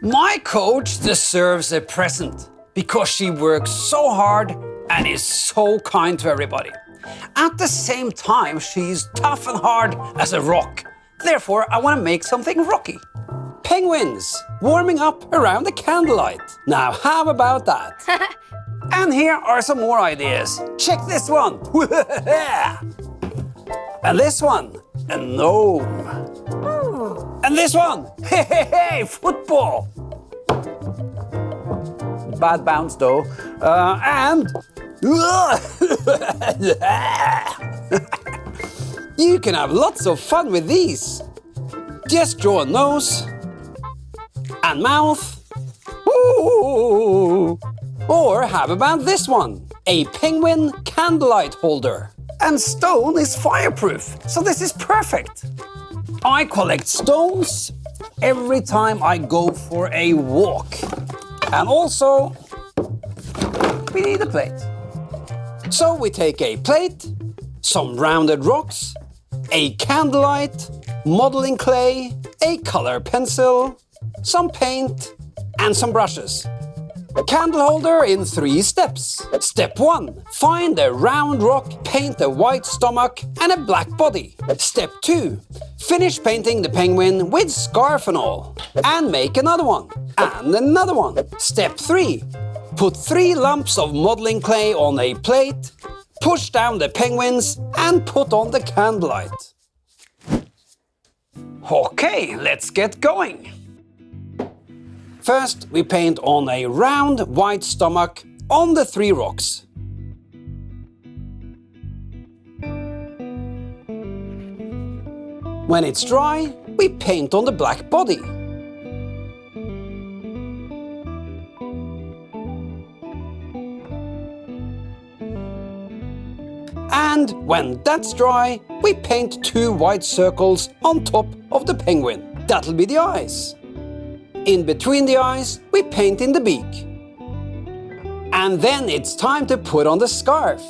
My coach deserves a present because she works so hard and is so kind to everybody. At the same time, she's tough and hard as a rock. Therefore, I want to make something rocky. Penguins warming up around the candlelight. Now, how about that? And here are some more ideas. Check this one. And this one, a gnome. And this one, hey, football. Bad bounce though. And you can have lots of fun with these. Just draw a nose and mouth. Ooh. Or how about this one? A penguin candlelight holder. And stone is fireproof, so this is perfect. I collect stones every time I go for a walk. And also, we need a plate. So we take a plate, some rounded rocks, a candlelight, modeling clay, a color pencil, some paint, and some brushes. Candle holder in 3 steps. Step 1. Find a round rock, paint a white stomach and a black body. Step 2. Finish painting the penguin with scarf and all. And make another one. And another one. Step 3. Put 3 lumps of modeling clay on a plate. Push down the penguins and put on the candlelight. Okay, let's get going. First, we paint on a round white stomach on the 3 rocks. When it's dry, we paint on the black body. And when that's dry, we paint 2 white circles on top of the penguin. That'll be the eyes. In between the eyes, we paint in the beak. And then it's time to put on the scarf.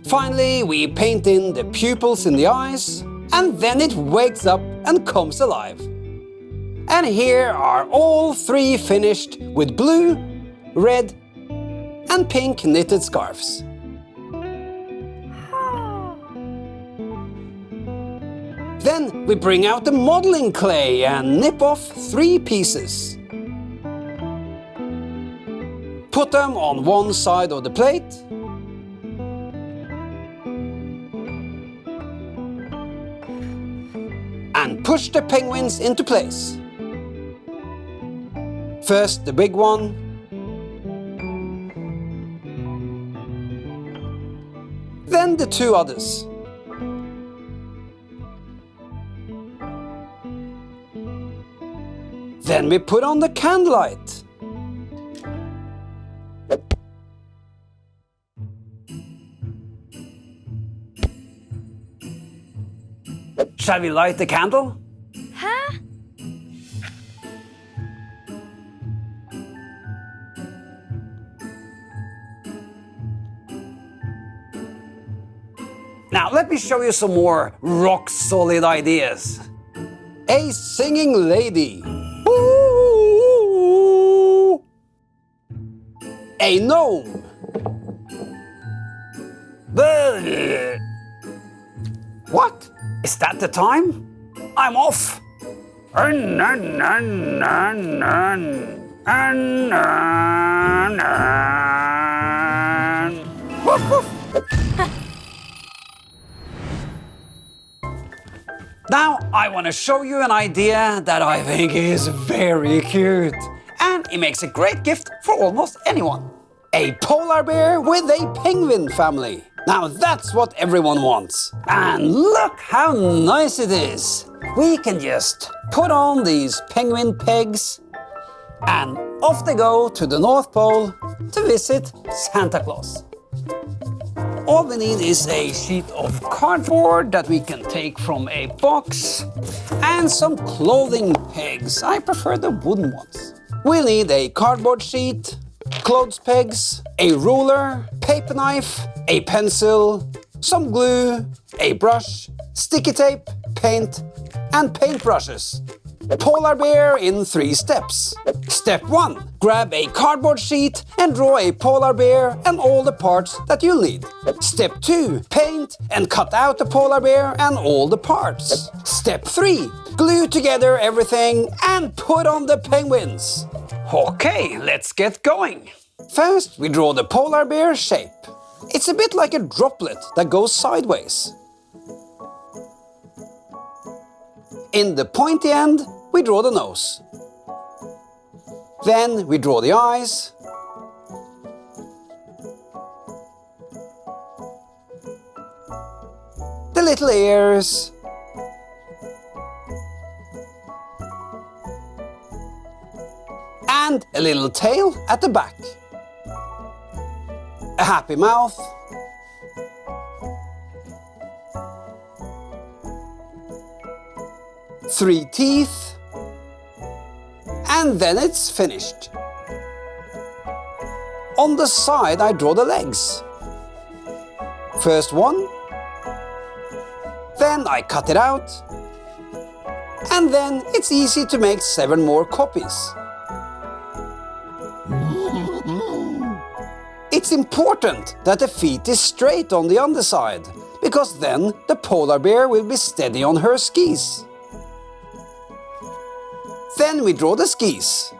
Finally, we paint in the pupils in the eyes, and then it wakes up and comes alive. And here are all 3 finished with blue, red, and pink knitted scarves. Then we bring out the modeling clay and nip off 3 pieces. Put them on one side of the plate. And push the penguins into place. First the big one. Then the 2 others. Then we put on the candlelight. Shall we light the candle? Huh? Now let me show you some more rock-solid ideas. A singing lady. Ooh. A gnome. What? Is that the time? I'm off. Woof, woof. Now I want to show you an idea that I think is very cute. And it makes a great gift for almost anyone. A polar bear with a penguin family. Now that's what everyone wants. And look how nice it is. We can just put on these penguin pegs and off they go to the North Pole to visit Santa Claus. All we need is a sheet of cardboard that we can take from a box and some clothing pegs. I prefer the wooden ones. We'll need a cardboard sheet, clothes pegs, a ruler, paper knife, a pencil, some glue, a brush, sticky tape, paint, and paintbrushes. Polar bear in 3 steps. Step 1. Grab a cardboard sheet and draw a polar bear and all the parts that you'll need. Step 2. Paint and cut out the polar bear and all the parts. Step 3. Glue together everything and put on the penguins. Okay, let's get going. First, we draw the polar bear shape. It's a bit like a droplet that goes sideways. In the pointy end, we draw the nose. Then we draw the eyes. The little ears. And a little tail at the back. A happy mouth. Three teeth, and then it's finished. On the side I draw the legs. First one, then I cut it out, and then it's easy to make 7 more copies. It's important that the feet is straight on the underside, because then the polar bear will be steady on her skis. Then we draw the skis.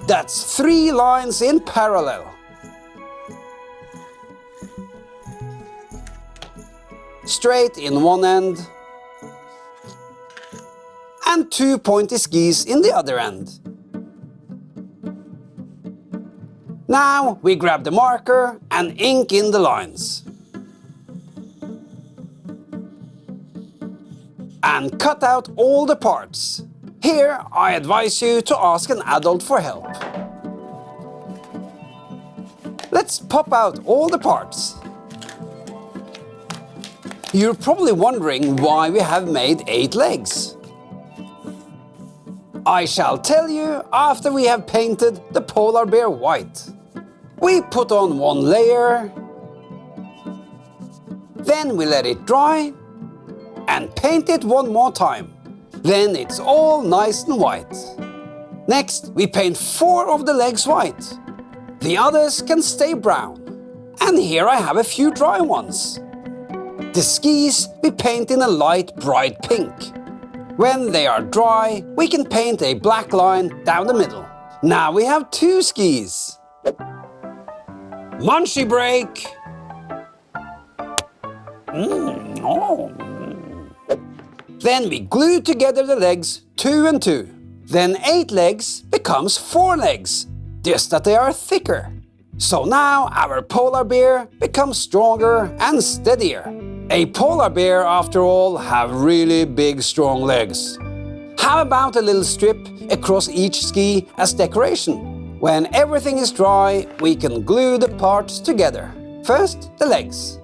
That's 3 lines in parallel. Straight in one end and 2 pointy skis in the other end. Now we grab the marker and ink in the lines. And cut out all the parts. Here, I advise you to ask an adult for help. Let's pop out all the parts. You're probably wondering why we have made 8 legs. I shall tell you after we have painted the polar bear white. We put on 1 layer, then we let it dry and paint it 1 more time. Then it's all nice and white. Next, we paint 4 of the legs white. The others can stay brown. And here I have a few dry ones. The skis we paint in a light bright pink. When they are dry, we can paint a black line down the middle. Now we have 2 skis. Munchie break! Then we glue together the legs 2 and 2. Then 8 legs becomes 4 legs, just that they are thicker. So now our polar bear becomes stronger and steadier. A polar bear, after all, have really big strong legs. How about a little strip across each ski as decoration? When everything is dry, we can glue the parts together. First, the legs.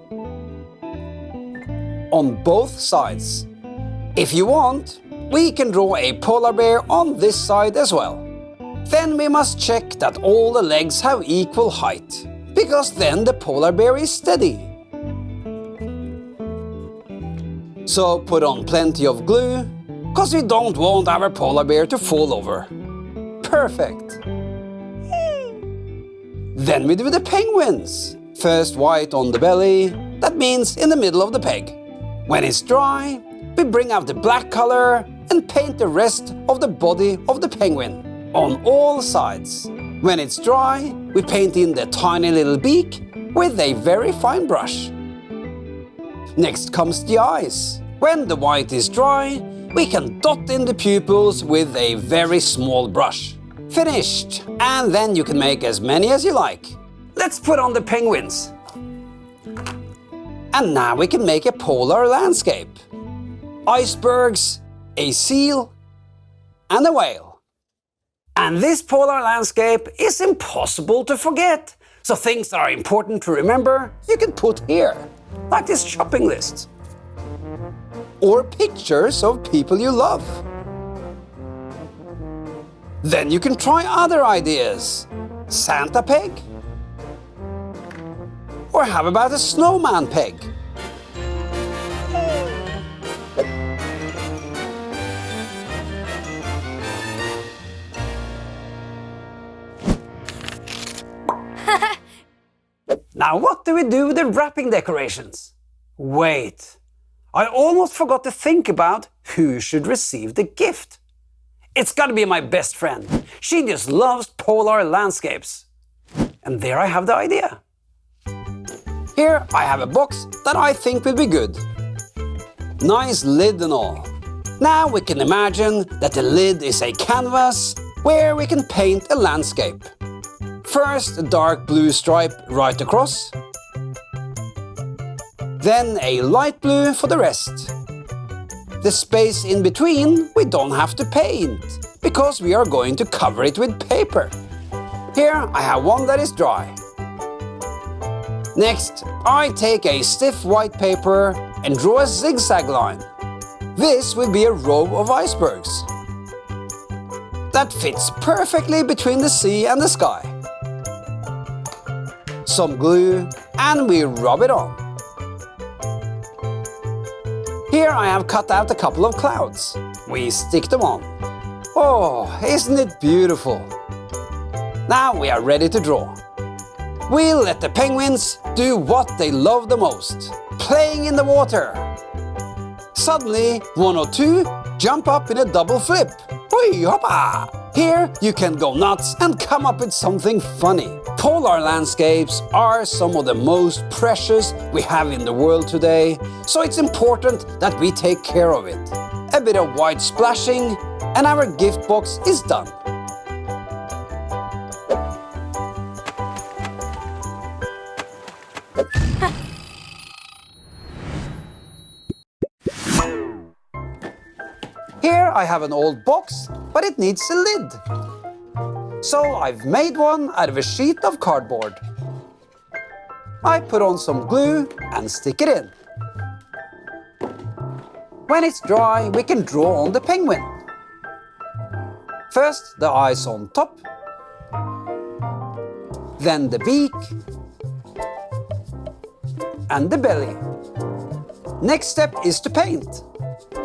On both sides. If you want, we can draw a polar bear on this side as well. Then we must check that all the legs have equal height, because then the polar bear is steady. So put on plenty of glue, because we don't want our polar bear to fall over. Perfect! Then we do the penguins. First white on the belly, that means in the middle of the peg. When it's dry, we bring out the black color and paint the rest of the body of the penguin on all sides. When it's dry, we paint in the tiny little beak with a very fine brush. Next comes the eyes. When the white is dry, we can dot in the pupils with a very small brush. Finished! And then you can make as many as you like. Let's put on the penguins. And now we can make a polar landscape. Icebergs, a seal, and a whale. And this polar landscape is impossible to forget. So things that are important to remember, you can put here, like this shopping list. Or pictures of people you love. Then you can try other ideas. Santa peg? Or how about a snowman peg? Now what do we do with the wrapping decorations? Wait, I almost forgot to think about who should receive the gift. It's gotta be my best friend. She just loves polar landscapes. And there I have the idea. Here I have a box that I think will be good. Nice lid and all. Now we can imagine that the lid is a canvas where we can paint a landscape. First a dark blue stripe right across. Then a light blue for the rest. The space in between we don't have to paint, because we are going to cover it with paper. Here I have one that is dry. Next, I take a stiff white paper and draw a zigzag line. This will be a row of icebergs. That fits perfectly between the sea and the sky. Some glue and we rub it on. Here I have cut out a couple of clouds. We stick them on. Oh, isn't it beautiful? Now we are ready to draw. We'll let the penguins do what they love the most, playing in the water. Suddenly, one or two jump up in a double flip. Hui hoppa! Here you can go nuts and come up with something funny. Polar landscapes are some of the most precious we have in the world today, so it's important that we take care of it. A bit of white splashing and our gift box is done. Here I have an old box, but it needs a lid. So I've made one out of a sheet of cardboard. I put on some glue and stick it in. When it's dry, we can draw on the penguin. First, the eyes on top, then the beak, and the belly. Next step is to paint.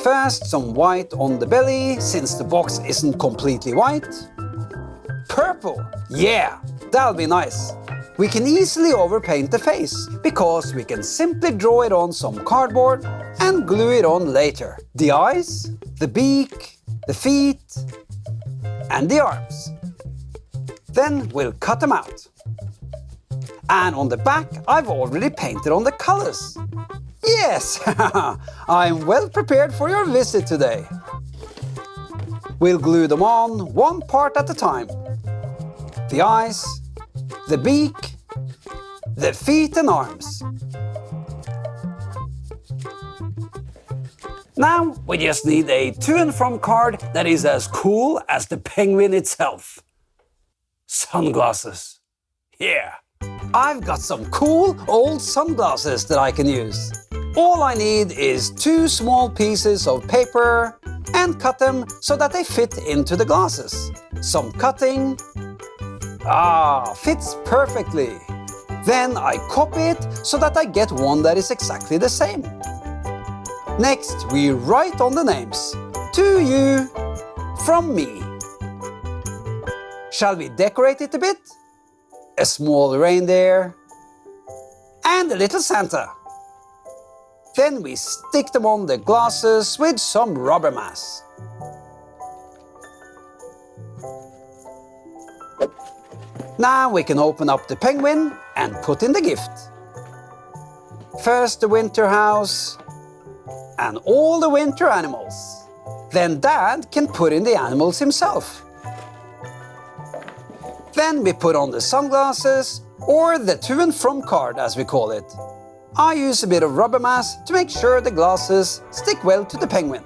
First, some white on the belly, since the box isn't completely white. Purple, yeah, that'll be nice. We can easily overpaint the face, because we can simply draw it on some cardboard and glue it on later. The eyes, the beak, the feet, and the arms. Then we'll cut them out. And on the back, I've already painted on the colors. Yes, I'm well prepared for your visit today. We'll glue them on one part at a time. The eyes, the beak, the feet and arms. Now we just need a to and from card that is as cool as the penguin itself. Sunglasses. Yeah, I've got some cool old sunglasses that I can use. All I need is 2 small pieces of paper and cut them so that they fit into the glasses. Some cutting. Fits perfectly. Then I copy it so that I get one that is exactly the same. Next, we write on the names. To you, from me. Shall we decorate it a bit? A small reindeer and a little Santa. Then we stick them on the glasses with some rubber mass. Now we can open up the penguin and put in the gift. First the winter house and all the winter animals. Then Dad can put in the animals himself. Then we put on the sunglasses, or the to and from card as we call it. I use a bit of rubber mass to make sure the glasses stick well to the penguin.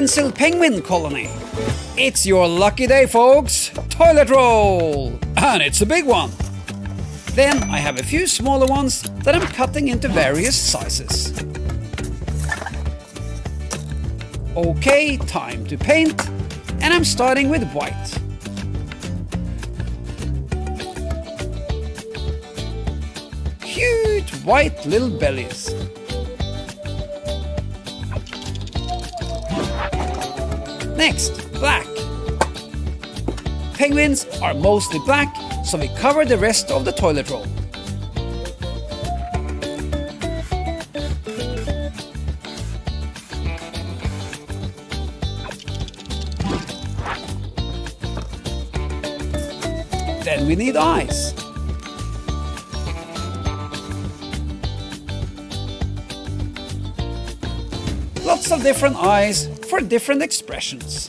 pencil penguin colony. It's your lucky day, folks. Toilet roll! And it's a big one. Then I have a few smaller ones that I'm cutting into various sizes. Okay, time to paint. And I'm starting with white. Cute white little bellies. Next, black. Penguins are mostly black, so we cover the rest of the toilet roll. Then we need eyes. Lots of different eyes for different expressions.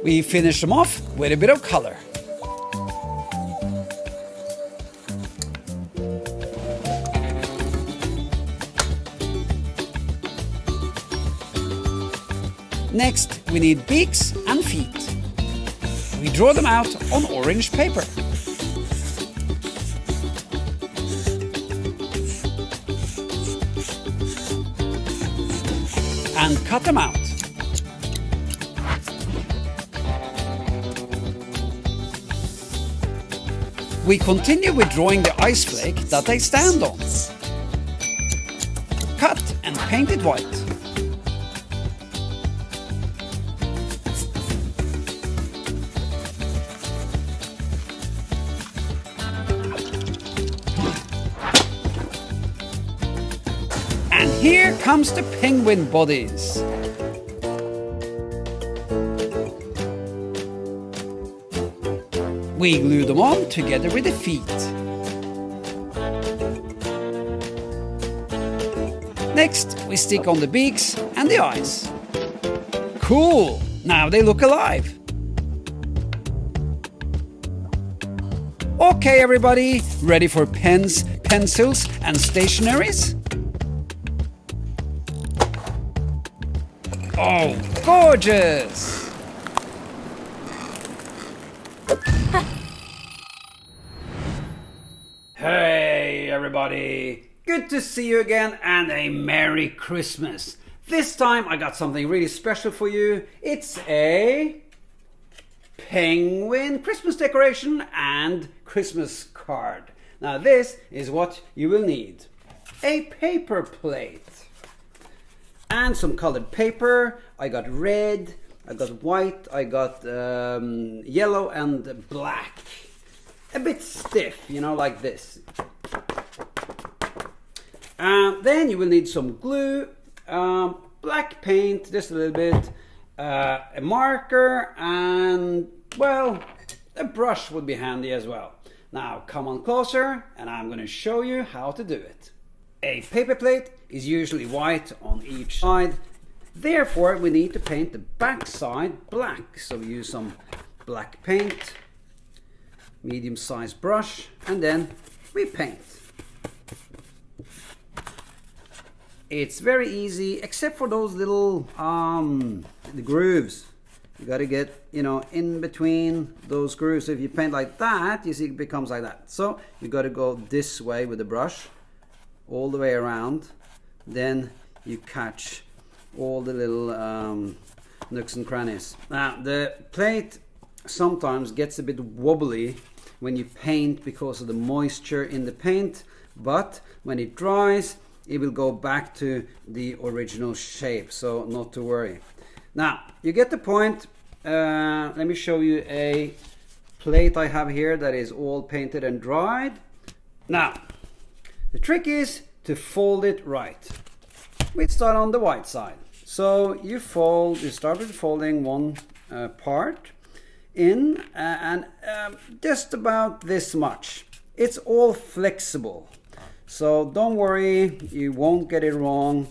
We finish them off with a bit of color. Next, we need beaks and feet. We draw them out on orange paper. And cut them out. We continue with drawing the ice flake that they stand on. Cut and paint it white. And here comes the penguin bodies. We glue them on together with the feet. Next, we stick on the beaks and the eyes. Cool! Now they look alive. Okay, everybody, ready for pens, pencils, and stationaries? Oh, gorgeous! Hey everybody, good to see you again and a Merry Christmas. This time I got something really special for you. It's a penguin Christmas decoration and Christmas card. Now this is what you will need. A paper plate and some colored paper. I got red, I got white, I got yellow and black. A bit stiff, you know, like this. Then you will need some glue, black paint, just a little bit, a marker, and, well, a brush would be handy as well. Now, come on closer, and I'm going to show you how to do it. A paper plate is usually white on each side. Therefore, we need to paint the back side black. So we use some black paint, medium-sized brush, and then we paint. It's very easy, except for those little the grooves. You got to get, you know, in between those grooves. So if you paint like that, you see it becomes like that. So you got to go this way with the brush, all the way around. Then you catch all the little nooks and crannies. Now the plate sometimes gets a bit wobbly when you paint because of the moisture in the paint, but when it dries it will go back to the original shape, so not to worry. Now you get the point. Let me show you a plate I have here that is all painted and dried. Now the trick is to fold it right. We start on the white side. So you start with folding one part in and just about this much. It's all flexible, so don't worry, you won't get it wrong.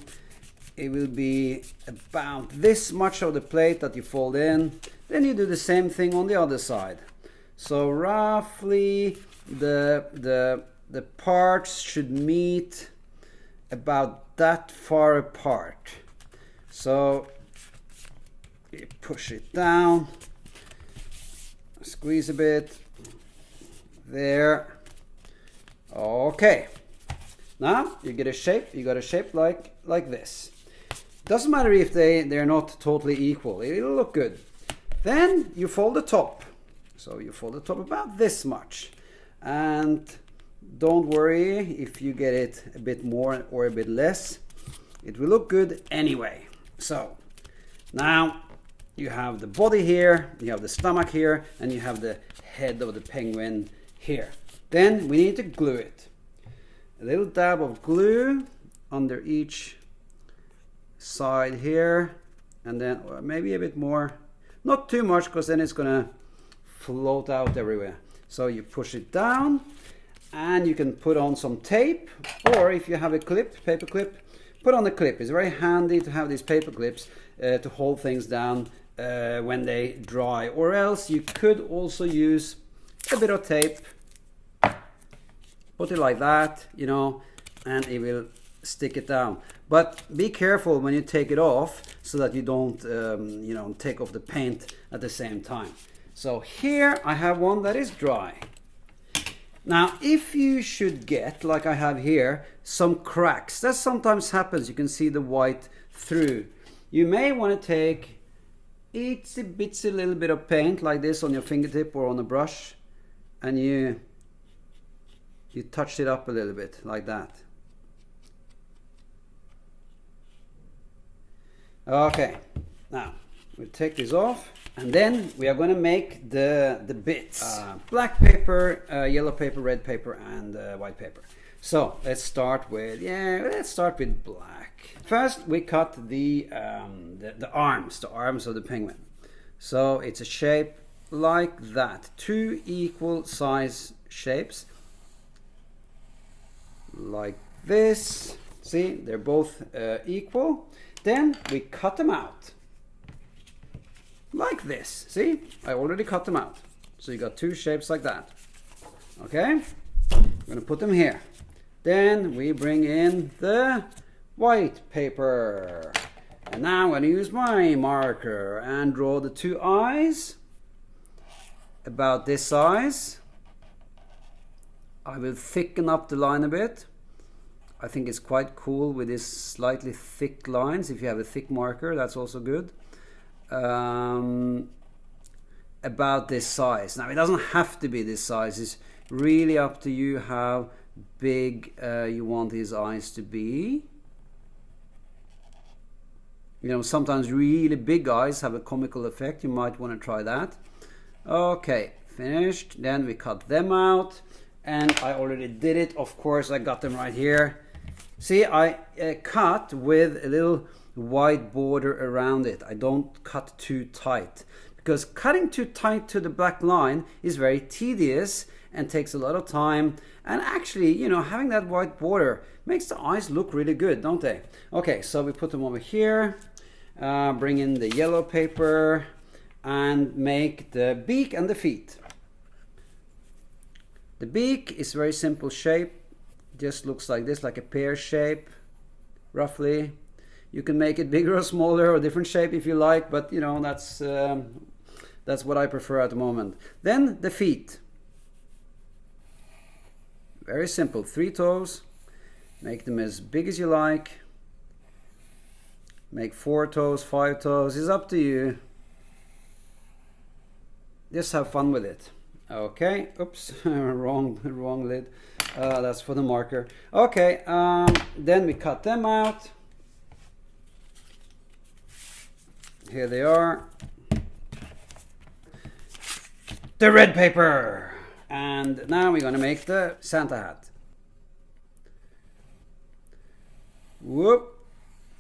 It will be about this much of the plate that you fold in. Then you do the same thing on the other side. So roughly the parts should meet about that far apart. So you push it down, squeeze a bit, there. Okay, now you get a shape. You got a shape like this. Doesn't matter if they're not totally equal, it'll look good. Then you fold the top. So you fold the top about this much, and don't worry if you get it a bit more or a bit less, it will look good anyway. So now you have the body here, you have the stomach here, and you have the head of the penguin here. Then we need to glue it. A little dab of glue under each side here, and then maybe a bit more, not too much, because then it's gonna float out everywhere. So you push it down, and you can put on some tape, or if you have a clip, paper clip, put on a clip. It's very handy to have these paper clips to hold things down when they dry, or else you could also use a bit of tape, put it like that, you know, and it will stick it down. But be careful when you take it off, so that you don't you know, take off the paint at the same time. So here I have one that is dry. Now if you should get, like I have here, some cracks, that sometimes happens, you can see the white through, you may want to take itsy bitsy little bit of paint like this on your fingertip or on a brush, and you touch it up a little bit like that. Okay, now we'll take this off, and then we are going to make the bits. Black paper, yellow paper, red paper, and white paper. So let's start with black. First we cut the arms of the penguin. So it's a shape like that, two equal size shapes like this. See, they're both equal. Then we cut them out like this. See, I already cut them out. So you got two shapes like that. Okay, I'm gonna put them here. Then we bring in the white paper, and now I'm gonna use my marker and draw the two eyes about this size. I will thicken up the line a bit. I think it's quite cool with these slightly thick lines. If you have a thick marker, that's also good. About this size. Now it doesn't have to be this size. It's really up to you how big you want his eyes to be. You know, sometimes really big eyes have a comical effect. You might want to try that. Okay, finished. Then we cut them out, and I already did it. Of course, I got them right here. See, I cut with a little white border around it. I don't cut too tight, because cutting too tight to the black line is very tedious and takes a lot of time. And actually, you know, having that white border makes the eyes look really good, don't they? Okay, so we put them over here, bring in the yellow paper, and make the beak and the feet. The beak is very simple shape, just looks like this, like a pear shape, roughly. You can make it bigger or smaller or different shape if you like, but you know, that's what I prefer at the moment. Then the feet. Very simple, 3 toes. Make them as big as you like. Make 4 toes, 5 toes, it's up to you. Just have fun with it. Okay, oops, wrong lid. That's for the marker. Okay, then we cut them out. Here they are. The red paper. And now we're gonna make the Santa hat. Whoop,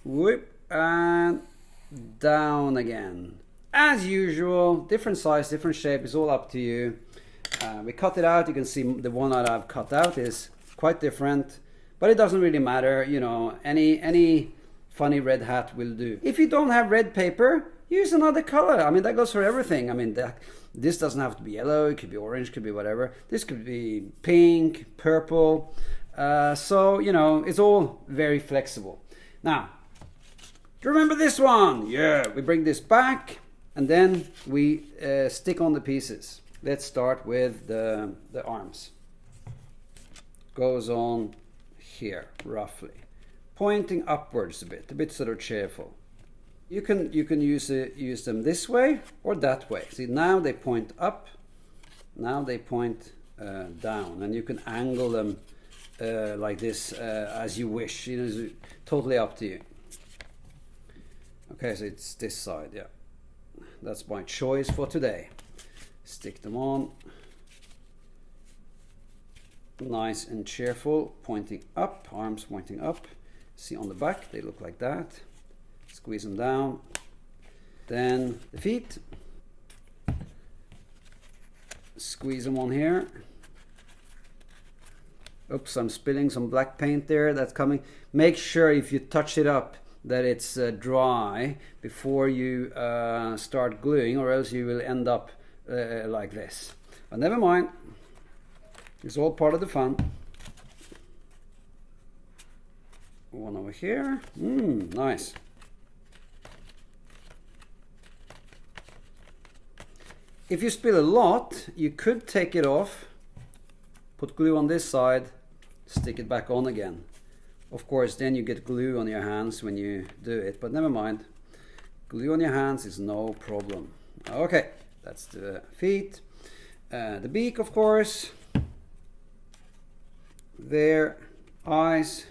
whoop, and down again. As usual, different size, different shape, it's all up to you. We cut it out. You can see the one that I've cut out is quite different, but it doesn't really matter. You know, any funny red hat will do. If you don't have red paper, use another color. I mean, that goes for everything. I mean, this doesn't have to be yellow. It could be orange, could be whatever. This could be pink, purple. So, you know, it's all very flexible. Now, do you remember this one? Yeah, we bring this back and then we stick on the pieces. Let's start with the arms. Goes on here, roughly. Pointing upwards a bit sort of cheerful. You can use them this way or that way. See, now they point up, now they point down, and you can angle them like this as you wish. You know, it's totally up to you. Okay, so it's this side, yeah. That's my choice for today. Stick them on. Nice and cheerful, pointing up, arms pointing up. See on the back, they look like that. Squeeze them down. Then the feet. Squeeze them on here. Oops, I'm spilling some black paint there. That's coming. Make sure if you touch it up that it's dry before you start gluing, or else you will end up like this. But never mind. It's all part of the fun. One over here. Nice. If you spill a lot, you could take it off, put glue on this side, stick it back on again. Of course, then you get glue on your hands when you do it, but never mind. Glue on your hands is no problem. Okay, that's the feet. The beak, of course. There, eyes.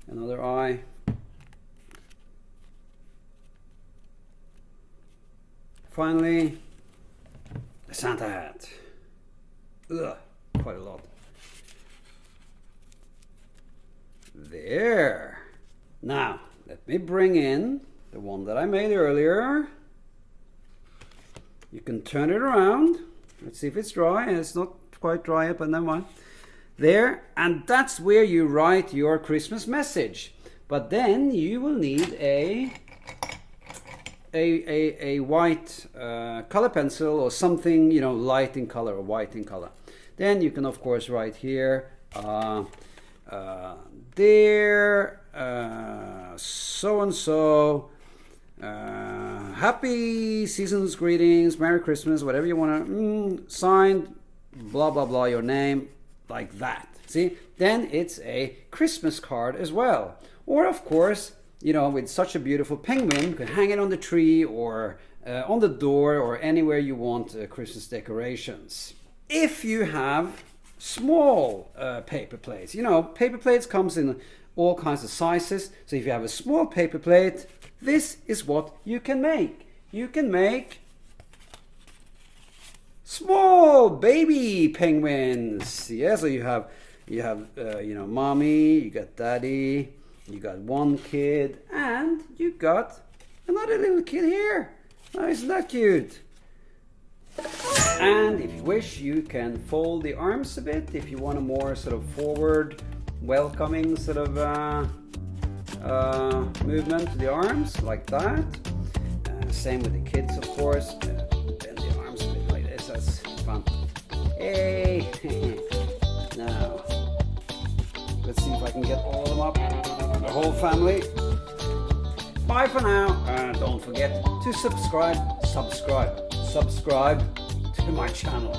Another eye. Finally, the Santa hat. Ugh, quite a lot. There. Now, let me bring in the one that I made earlier. You can turn it around. Let's see if it's dry. It's not quite dry yet, but never mind. There, and that's where you write your Christmas message. But then you will need a white color pencil or something, you know, light in color or white in color. Then you can of course write here, dear so and so, happy season's greetings, Merry Christmas, whatever you want to, signed, blah blah blah, your name, like that. See, then it's a Christmas card as well. Or of course, you know, with such a beautiful penguin, you can hang it on the tree or on the door or anywhere you want Christmas decorations. If you have small paper plates, you know, paper plates comes in all kinds of sizes. So if you have a small paper plate, this is what you can make. You can make small baby penguins. Yeah, so you have you know, mommy, you got daddy, you got one kid, and you got another little kid here. Oh, isn't that cute? And if you wish, you can fold the arms a bit if you want a more sort of forward, welcoming sort of movement to the arms, like that. Same with the kids, of course. Bend the arms a bit like this. That's fun. Hey! Now, let's see if I can get all of them up. The whole family. Bye for now, and don't forget to subscribe to my channel.